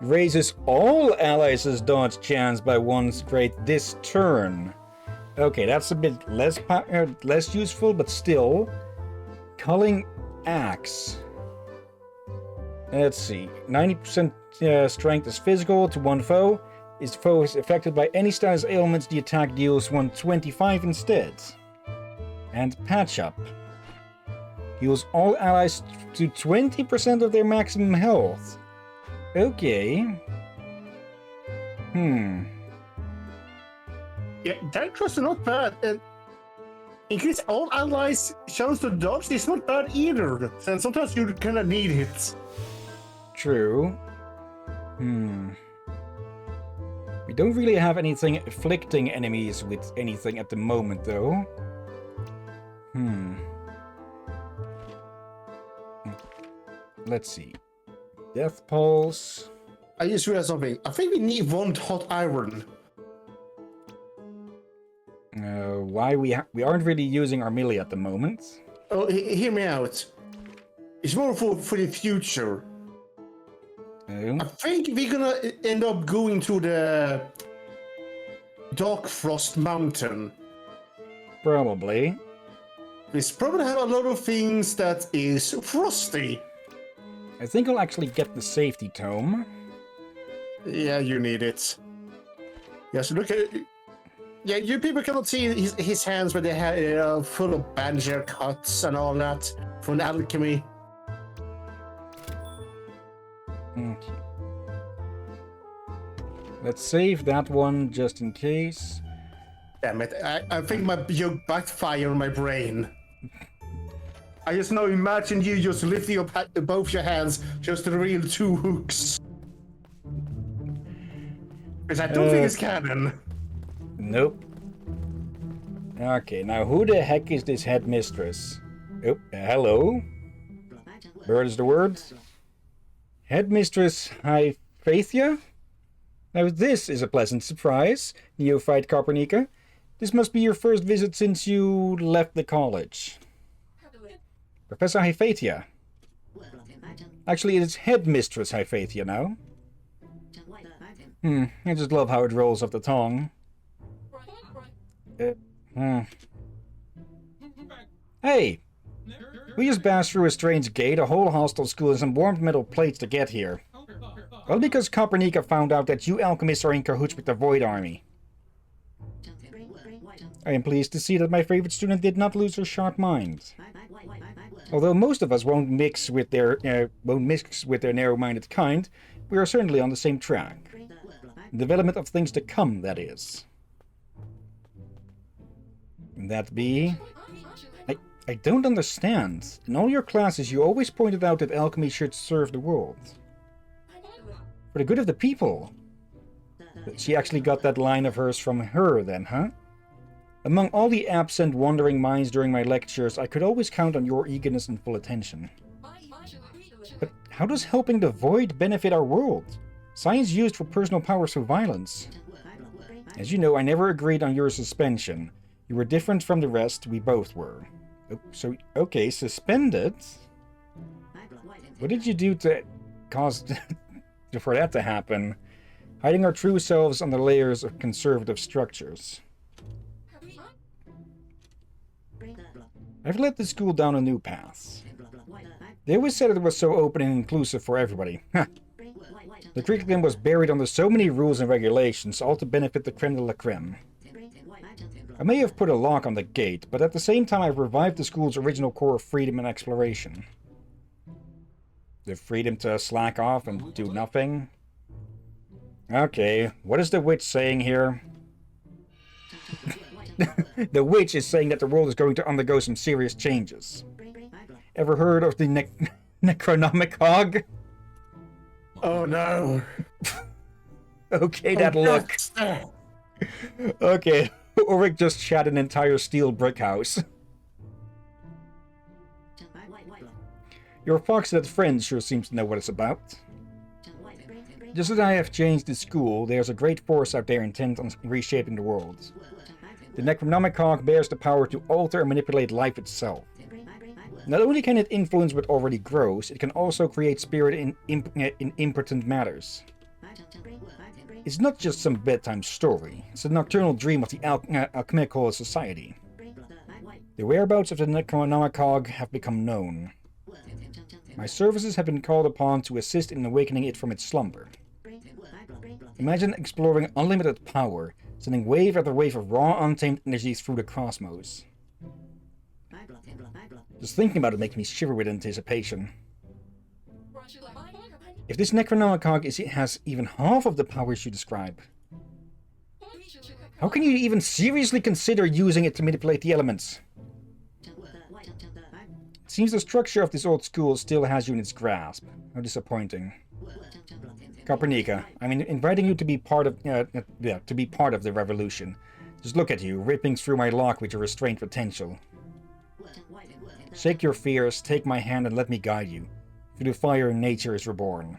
Raises all allies' dodge chance by 1 rate this turn. Okay, that's a bit less useful, but still. Culling Axe. Let's see. 90% strength is physical to one foe. If the foe is affected by any status ailments, the attack deals 125 instead. And Patch Up. Heals all allies to 20% of their maximum health. Okay. Yeah, that was not bad. Increase all allies' chance to dodge is not bad either. And sometimes you kind of need it. True. We don't really have anything afflicting enemies with anything at the moment, though. Let's see. Death Pulse. I just realized something. I think we need 1 hot iron. Why we aren't really using our melee at the moment. Oh, hear me out. It's more for the future. Oh. I think we're gonna end up going to the Dark Frost Mountain. Probably. We probably have a lot of things that is frosty. I think I'll actually get the safety tome. Yeah, you need it. Yes, look at it. Yeah, you people cannot see his hands, but they have full of banjo cuts and all that from alchemy. Okay. Let's save that one just in case. Damn it, I think my joke backfired on my brain. I just now imagine you just lifting up both your hands just to reveal 2 hooks. Because I don't think it's canon. Nope. Okay, now who the heck is this headmistress? Oh, hello. Where is the word? Headmistress Hypatia? Now this is a pleasant surprise, Neophyte Copernica. This must be your first visit since you left the college. Professor Hypatia. Actually, it's Headmistress Hypatia now. I just love how it rolls off the tongue. Hey! We just passed through a strange gate, a whole hostile school, and some warmed metal plates to get here. Well, because Copernica found out that you alchemists are in cahoots with the Void Army. I am pleased to see that my favorite student did not lose her sharp mind. Although most of us won't mix with their narrow-minded kind, we are certainly on the same track. Development of things to come, that is. That be? I don't understand. In all your classes, you always pointed out that alchemy should serve the world. For the good of the people. She actually got that line of hers from her, then, huh? Among all the absent, wandering minds during my lectures, I could always count on your eagerness and full attention. But how does helping the Void benefit our world? Science used for personal powers through violence. As you know, I never agreed on your suspension. You were different from the rest, we both were. Oh, so, okay, suspended? What did you do to cause for that to happen? Hiding our true selves under layers of conservative structures. I've led the school down a new path. They always said it was so open and inclusive for everybody. The curriculum was buried under so many rules and regulations, all to benefit the creme de la creme. I may have put a lock on the gate, but at the same time I've revived the school's original core of freedom and exploration. The freedom to slack off and do nothing? Okay, what is the witch saying here? The witch is saying that the world is going to undergo some serious changes. Ever heard of the Necronomicon? Oh no. Okay, that look. Okay, Ulrich just shat an entire steel brick house. Your fox-headed friend sure seems to know what it's about. Just as I have changed the school, there's a great force out there intent on reshaping the world. The Necronomicon bears the power to alter and manipulate life itself. Not only can it influence what already grows, it can also create spirit in impotent matters. It's not just some bedtime story, it's a nocturnal dream of the alchemical society. The whereabouts of the Necronomicon have become known. My services have been called upon to assist in awakening it from its slumber. Imagine exploring unlimited power, sending wave after wave of raw, untamed energies through the cosmos. Just thinking about it makes me shiver with anticipation. If this Necronomicon has even half of the powers you describe, how can you even seriously consider using it to manipulate the elements? It seems the structure of this old school still has you in its grasp. How disappointing. Copernica, I'm inviting you to be part of the revolution. Just look at you, ripping through my lock with your restrained potential. Shake your fears, take my hand, and let me guide you. Through the fire, nature is reborn.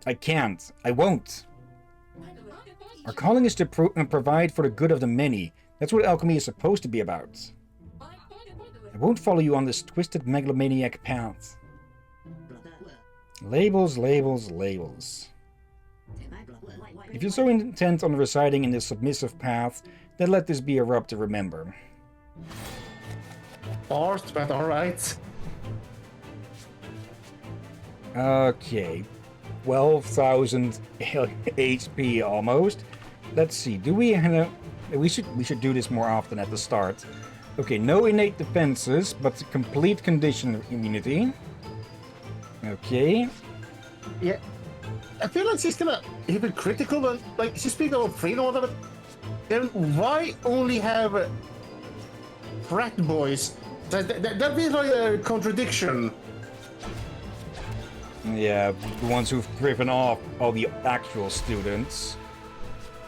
I can't. I won't. Our calling is to provide for the good of the many. That's what alchemy is supposed to be about. I won't follow you on this twisted megalomaniac path. Labels, labels, labels. If you're so intent on residing in this submissive path, then let this be a rub to remember. Forced, but alright. Okay. 12,000 HP almost. Let's see. Do we have... We should do this more often at the start. Okay, no innate defenses, but complete condition immunity. Okay. Yeah. I feel like she's gonna hit it critical, but like she's speaking about freedom or whatever. Then why only have frat boys? That feels like a contradiction. Yeah, the ones who've driven off all the actual students.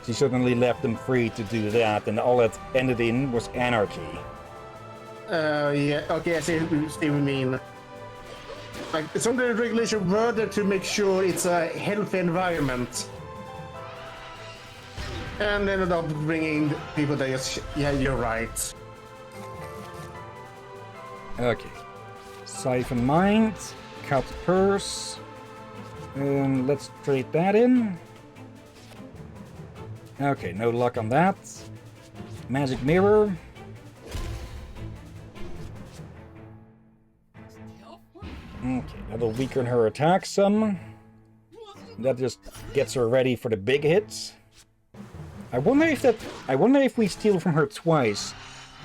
She suddenly left them free to do that, and all that ended in was anarchy. Yeah, okay, I see what you mean. Like, it's under regulation further to make sure it's a healthy environment. And ended up bringing people that just, yeah, you're right. Okay. Siphon Mind, Cut Purse, and let's trade that in. Okay, no luck on that. Magic Mirror. Okay, that'll weaken her attack some. That just gets her ready for the big hits. I wonder if we steal from her twice,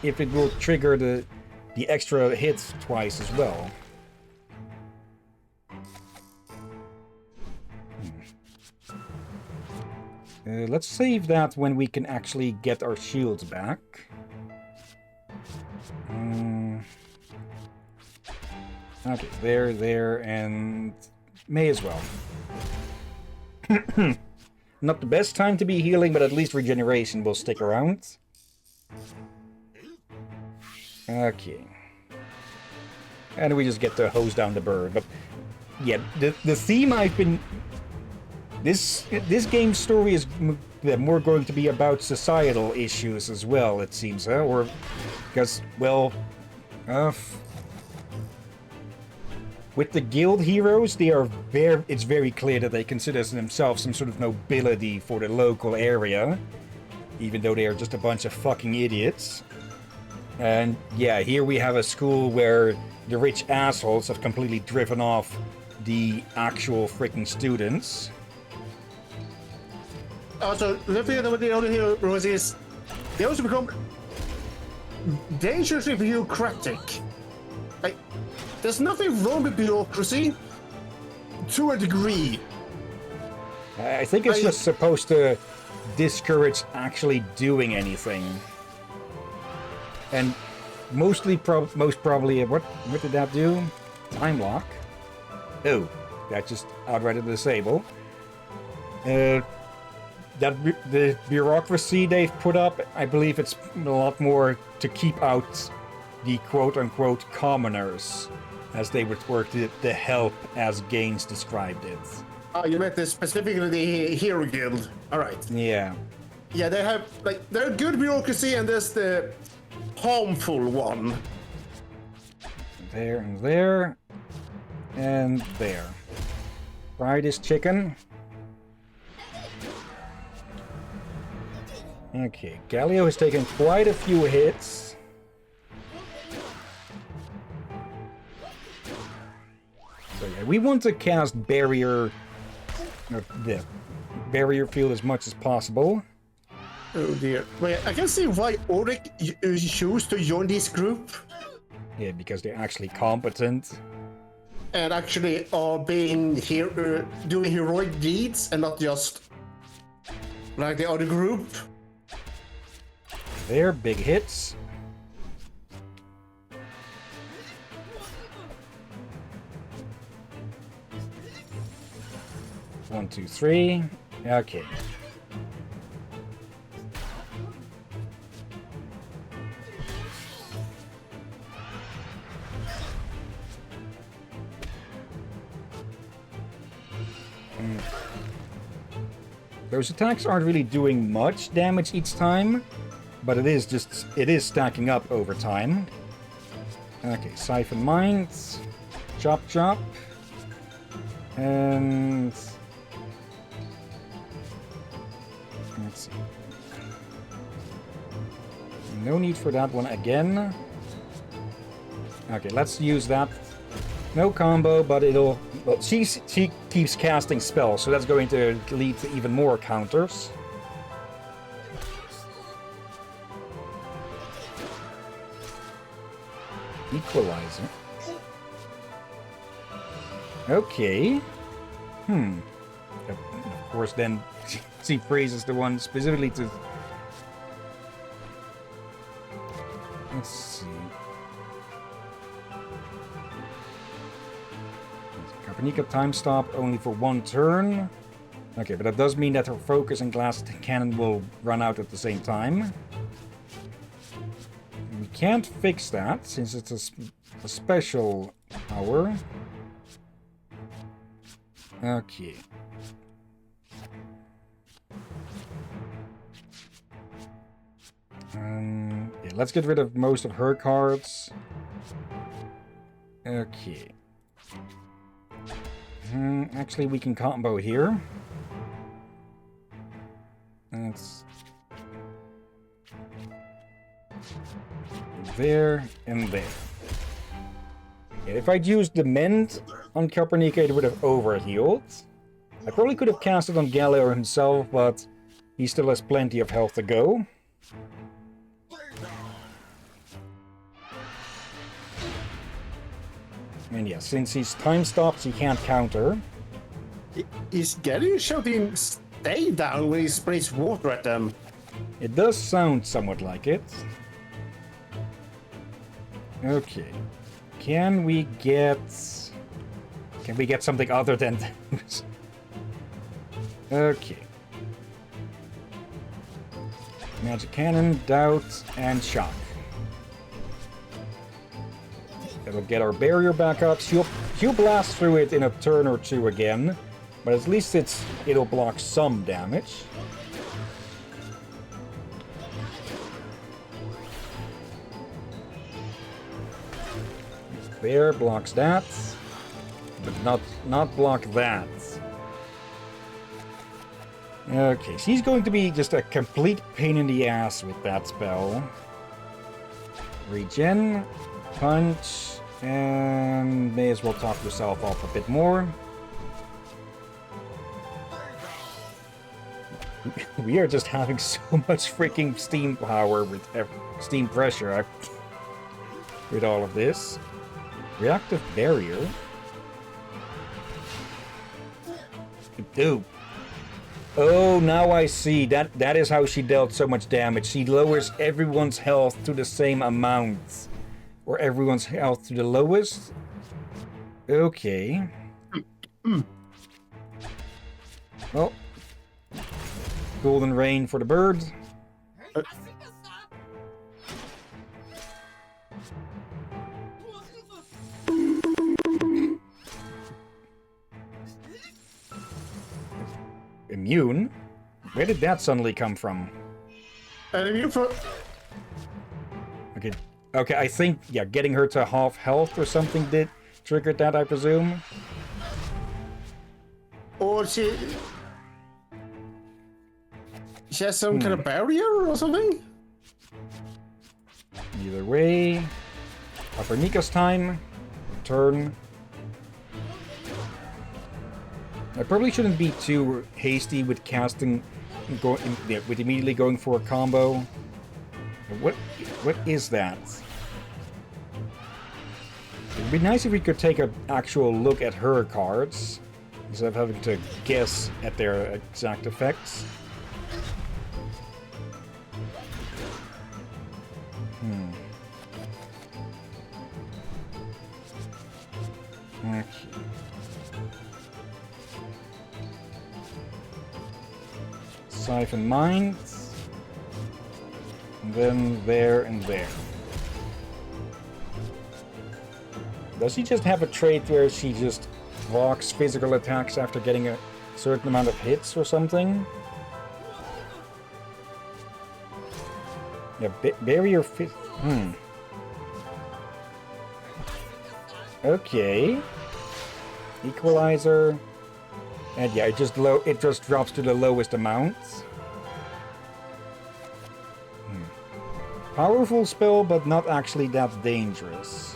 if it will trigger the extra hits twice as well. Let's save that when we can actually get our shields back. Okay, there, and may as well. Not the best time to be healing, but at least regeneration will stick around. Okay. And we just get to hose down the bird. But yeah, the theme I've been... This game's story is more going to be about societal issues as well, it seems, huh? Or because, well, with the guild heroes, it's very clear that they consider themselves some sort of nobility for the local area, even though they are just a bunch of fucking idiots. And yeah, here we have a school where the rich assholes have completely driven off the actual freaking students. Also, the thing about the other heroes is they also become dangerously bureaucratic. Like, there's nothing wrong with bureaucracy to a degree. I think it's just supposed to discourage actually doing anything. And most probably, what did that do? Time lock. Oh, that just outright disable. The bureaucracy they've put up, I believe it's a lot more to keep out the quote-unquote commoners, as they would work the help, as Gaines described it. Oh, you meant specifically the Hero Guild. Alright. Yeah. Yeah, they have, like, they're good bureaucracy and there's the harmful one. There and there. And there. Fry this chicken. Okay, Galio has taken quite a few hits. So yeah, we want to cast barrier... the barrier field as much as possible. Oh dear. Wait, I can see why Ulrich chose to join this group. Yeah, because they're actually competent. And actually are being here, doing heroic deeds and not just like the other group. They're big hits. One, two, three. Okay. Those attacks aren't really doing much damage each time, but it is stacking up over time. Okay, Siphon Mines, Chop Chop, and let's see. No need for that one again. Okay, let's use that. No combo, but it'll... Well, she keeps casting spells, so that's going to lead to even more counters. Equalizer. Okay. Of course, then she phrases the one specifically to... Let's see. Carbonica time stop only for one turn. Okay, but that does mean that her focus and glass cannon will run out at the same time. We can't fix that since it's a special power. Okay. Yeah, let's get rid of most of her cards. Okay. Actually, we can combo here. That's there and there. Yeah, if I'd used the Mend on Capernica, it would have overhealed. I probably could have cast it on Galio himself, but he still has plenty of health to go. And yeah, since he's time stops, he can't counter. Is Gary shouting stay down when he sprays water at them? It does sound somewhat like it. Okay. Can we get something other than that? Okay. Magic Cannon, Doubt, and Shock. It'll get our barrier back up. She'll blast through it in a turn or two again, but at least it'll block some damage. There blocks that, but not block that. Okay, she's going to be just a complete pain in the ass with that spell. Regen, punch, and may as well top yourself off a bit more. We are just having so much freaking steam power with steam pressure with all of this. Reactive barrier. Dude. Oh, now I see. That is how she dealt so much damage. She lowers everyone's health to the same amount. Or everyone's health to the lowest. Okay. Well. Golden Rain for the bird. Immune? Where did that suddenly come from? Immune for... Okay. Okay, I think, yeah, getting her to half health or something did triggered that, I presume. Or she has some kind of barrier or something? Either way. For Nika's time. Turn. I probably shouldn't be too hasty with casting, with immediately going for a combo. What is that? It'd be nice if we could take an actual look at her cards, instead of having to guess at their exact effects. Okay. Siphon Minds. And then there and there. Does she just have a trait where she just blocks physical attacks after getting a certain amount of hits or something? Yeah, barrier fit. Okay. Equalizer. And yeah, it just drops to the lowest amount. Powerful spell, but not actually that dangerous.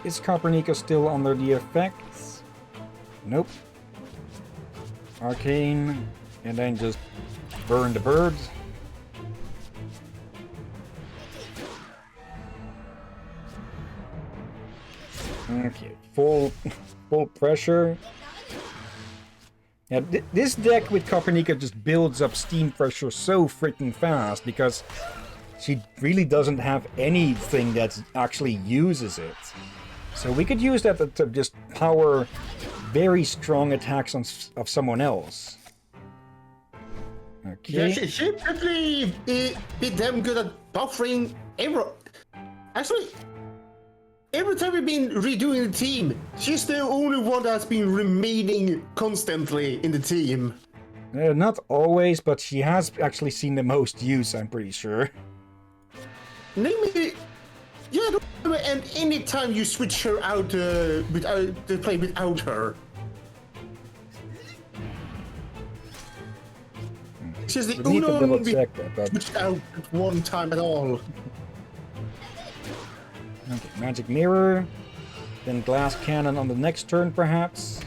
Is Copernicus still under the effects? Nope. Arcane, and then just burn the bird. Okay, full pressure. Yeah, this deck with Copernicus just builds up steam pressure so freaking fast because she really doesn't have anything that actually uses it. So we could use that to just power very strong attacks of someone else. Okay. Yeah, she probably be damn good at buffering Actually, every time we've been redoing the team, she's the only one that's been remaining constantly in the team. Not always, but she has actually seen the most use, I'm pretty sure. Namely, yeah, and anytime you switch her out to play without her. She's the only one we switched out at one time at all. Okay, Magic Mirror. Then Glass Cannon on the next turn, perhaps.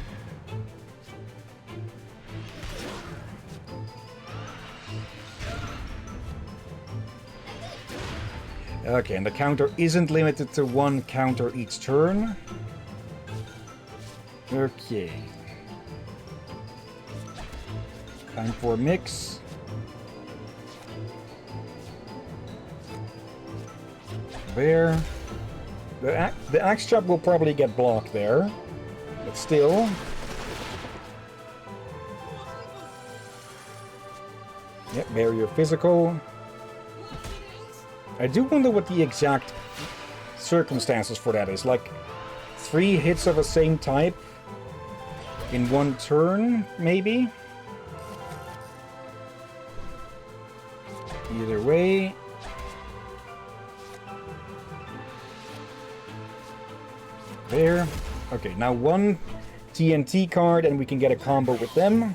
Okay, and the counter isn't limited to one counter each turn. Okay. Time for a mix. There. The axe chop will probably get blocked there, but still. Yep, barrier physical. I do wonder what the exact circumstances for that is. Like, 3 hits of the same type in one turn, maybe? Either way. There. Okay, now 1 TNT card and we can get a combo with them.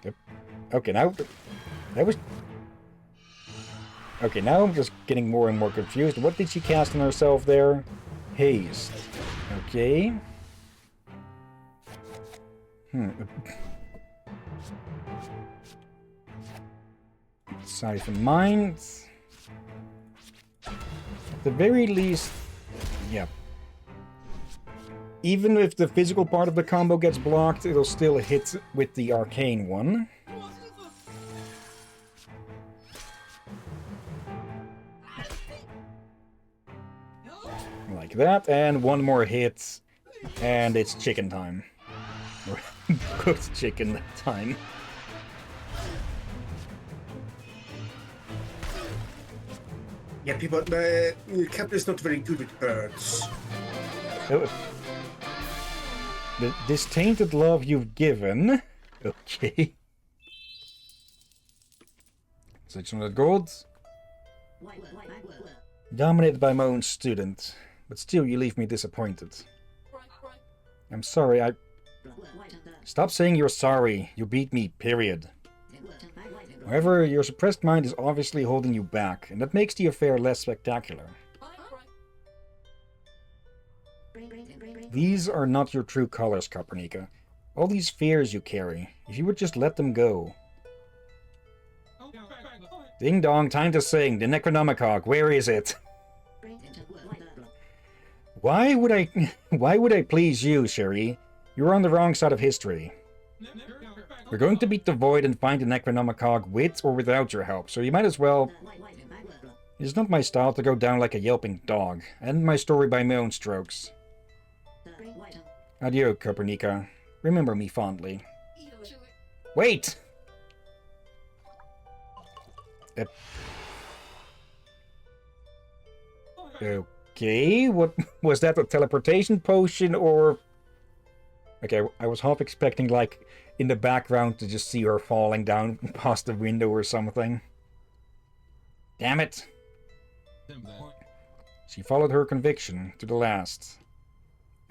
Yep. Okay, now that was... Okay, now I'm just getting more and more confused. What did she cast on herself there? Haste. Okay. Siphon Minds. At the very least, yeah. Even if the physical part of the combo gets blocked, it'll still hit with the arcane one. Like that, and 1 more hit, and it's chicken time. Or cooked chicken time. Yeah, people, Captain's not very good with birds. This tainted love you've given. Okay. 600 gold. Dominated by my own student. But still, you leave me disappointed. I'm sorry, Stop saying you're sorry. You beat me, period. However, your suppressed mind is obviously holding you back, and that makes the affair less spectacular. These are not your true colors, Kopernika. All these fears you carry, if you would just let them go. Ding dong, time to sing. The Necronomicon, where is it? Why would I please you, Sherry? You're on the wrong side of history. We're going to beat the void and find the Necronomicon with or without your help, so you might as well... It's not my style to go down like a yelping dog. I end my story by my own strokes. Adieu, Kopernika. Remember me fondly. Wait! Okay, what was that, a teleportation potion or... Okay, I was half expecting, like, in the background to just see her falling down past the window or something. Damn it! She followed her conviction to the last.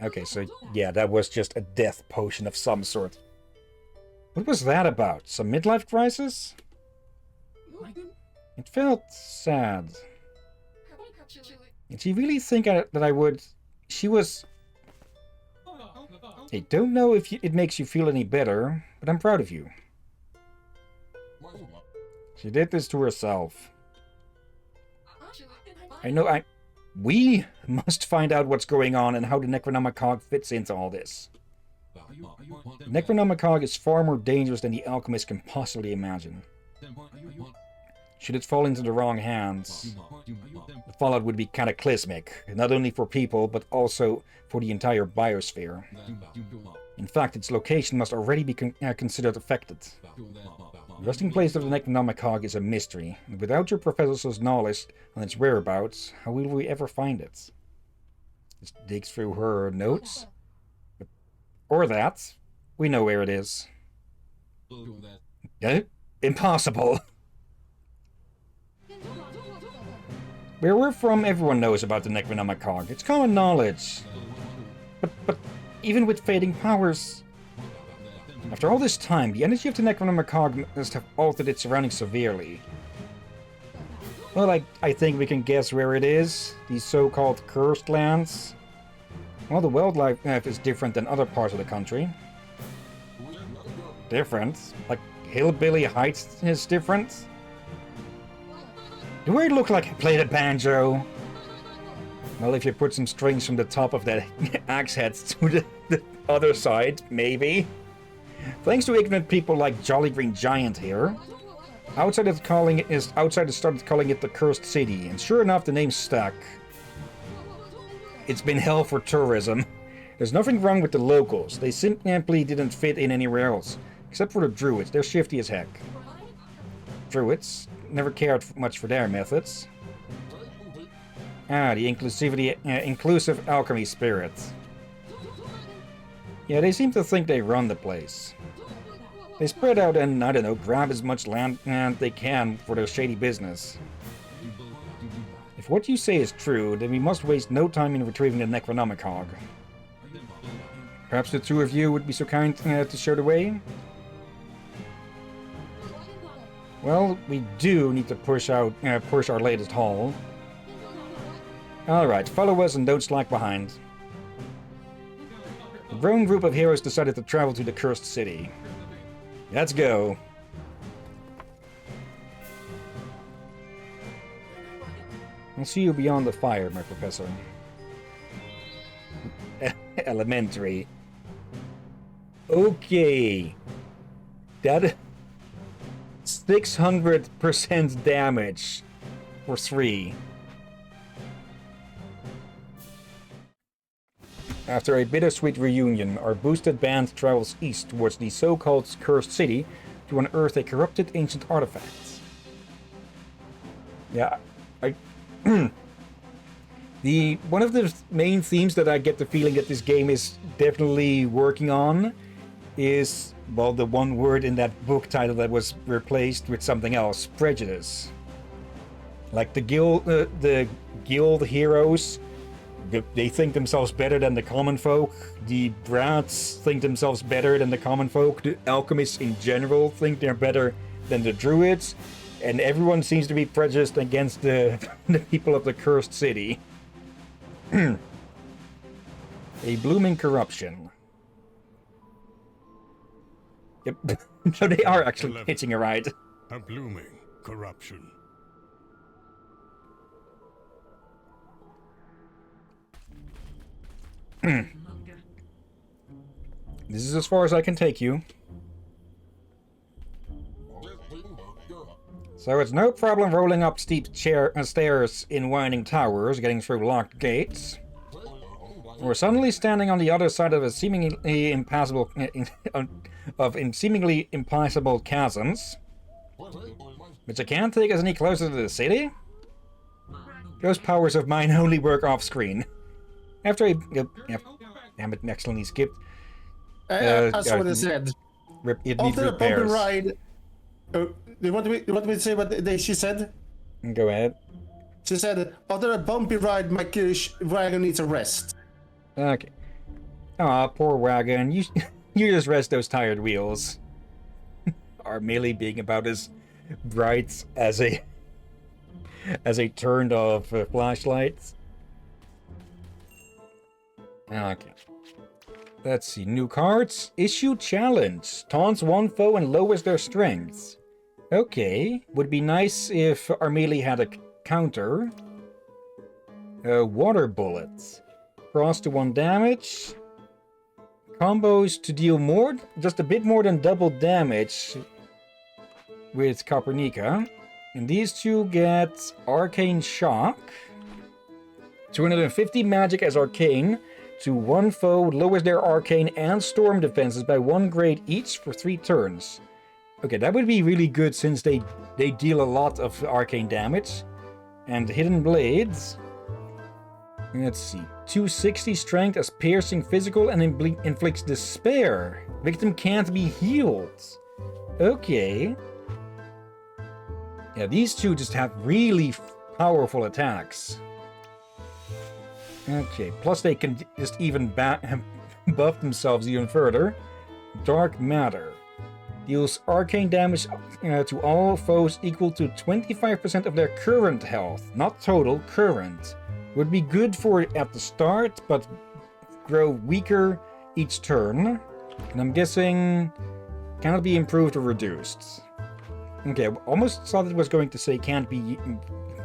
Okay, so yeah, that was just a death potion of some sort. What was that about? Some midlife crisis? It felt sad. Did she really think that I would... She was... I don't know if it makes you feel any better, but I'm proud of you. She did this to herself. I know we must find out what's going on and how the Necronomicon fits into all this. The Necronomicon is far more dangerous than the alchemist can possibly imagine. Should it fall into the wrong hands, the fallout would be cataclysmic, not only for people, but also for the entire biosphere. In fact, its location must already be considered affected. The resting place of the Necronomicon is a mystery, and without your professor's knowledge on its whereabouts, how will we ever find it? Just dig through her notes? Or that. We know where it is. Impossible! Where we're from, everyone knows about the Necronomicon. It's common knowledge. But even with fading powers... After all this time, the energy of the Necronomicon must have altered its surroundings severely. Well, I think we can guess where it is. These so-called cursed lands. Well, the wildlife is different than other parts of the country. Different? Like Hillbilly Heights is different? Do I look like I played a banjo? Well, if you put some strings from the top of that axe head to the other side, maybe. Thanks to ignorant people like Jolly Green Giant here. Outsiders started calling it the Cursed City, and sure enough, the name stuck. It's been hell for tourism. There's nothing wrong with the locals. They simply didn't fit in anywhere else. Except for the druids. They're shifty as heck. Druids? Never cared much for their methods. The inclusive alchemy spirit. Yeah, they seem to think they run the place. They spread out and, I don't know, grab as much land they can for their shady business. If what you say is true, then we must waste no time in retrieving the Necronomicon. Perhaps the two of you would be so kind to show the way? Well, we do need to push our latest haul. Alright, follow us and don't slack behind. A growing group of heroes decided to travel to the Cursed City. Let's go. I'll see you beyond the fire, my professor. Elementary. Okay. That... 600% damage for 3. After a bittersweet reunion, our boosted band travels east towards the so-called Cursed City to unearth a corrupted ancient artifact. Yeah, one of the main themes that I get the feeling that this game is definitely working on is well, the one word in that book title that was replaced with something else, prejudice. Like the guild heroes, they think themselves better than the common folk. The brats think themselves better than the common folk. The alchemists in general think they're better than the druids. And everyone seems to be prejudiced against the people of the cursed city. A blooming corruption. Yep. So they are actually 11. hitching a ride. A blooming corruption. This is as far as I can take you. So it's no problem rolling up steep stairs in winding towers, getting through locked gates. We're suddenly standing on the other side of a seemingly impassable seemingly impassable chasms. But you can't take us any closer to the city? Those powers of mine only work off-screen. After damn it, excellently skipped. That's what it said. It needs After a bumpy repairs. ride... you want me to say what she said? Go ahead. She said, after a bumpy ride, my wagon needs a rest. Okay. Aw, poor wagon. You just rest those tired wheels. Our melee being about as bright as a turned off flashlight. Okay. Let's see. New cards. Issue challenge. Taunts one foe and lowers their strength. Okay. Would be nice if our melee had a counter. Water bullets. Cross to 1 damage. Combos to deal more, just a bit more than double damage with Copernica. And these two get Arcane Shock. 250 magic as Arcane. To one foe, lowers their Arcane and Storm defenses by 1 grade each for 3 turns. Okay, that would be really good since they deal a lot of Arcane damage. And Hidden Blades. Let's see. 260 strength as piercing physical and inflicts despair. Victim can't be healed. Okay. Yeah, these two just have really powerful attacks. Okay, plus they can just even buff themselves even further. Dark Matter. Deals arcane damage to all foes equal to 25% of their current health. Not total, current. Would be good for at the start, but grow weaker each turn. And I'm guessing cannot be improved or reduced. Okay, I almost thought it was going to say can't be...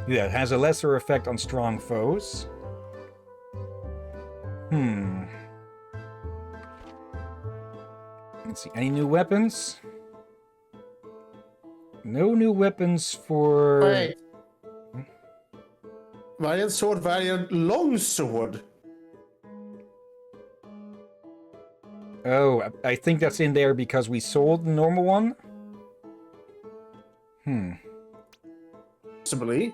Yeah, it has a lesser effect on strong foes. Let's see, any new weapons? No new weapons for... Wait. Valiant sword, valiant long sword. Oh, I think that's in there because we sold the normal one? Possibly.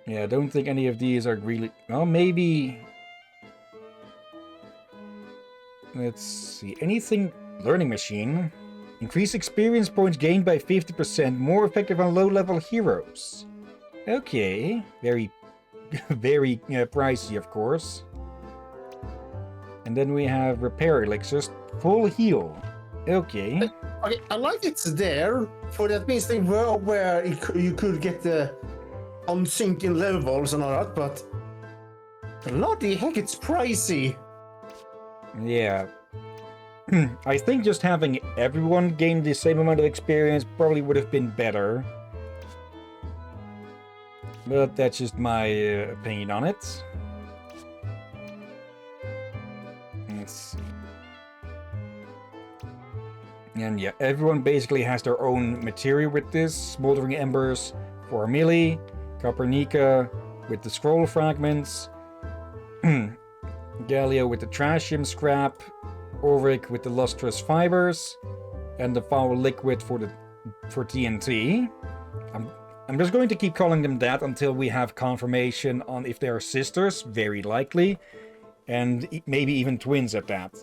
Yeah, I don't think any of these are really... Well, maybe... Let's see. Anything... Learning machine. Increase experience points gained by 50%. More effective on low-level heroes. Okay. Very... very pricey, of course. And then we have repair elixirs. Full heal. Okay. Okay, I like it's there, for that means they were aware you could get the unsinking levels and all that, but bloody heck, it's pricey. Yeah. I think just having everyone gain the same amount of experience probably would have been better. But that's just my opinion on it. Let's see. And yeah, everyone basically has their own material with this. Smoldering Embers for melee, Copernica with the scroll fragments, Gallia with the trashium scrap, Ulrich with the lustrous fibers, and the foul liquid for TNT. I'm just going to keep calling them that until we have confirmation on if they are sisters, very likely, and maybe even twins at that.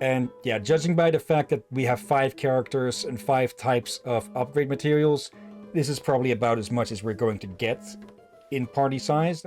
And yeah, judging by the fact that we have 5 characters and 5 types of upgrade materials, this is probably about as much as we're going to get in party size.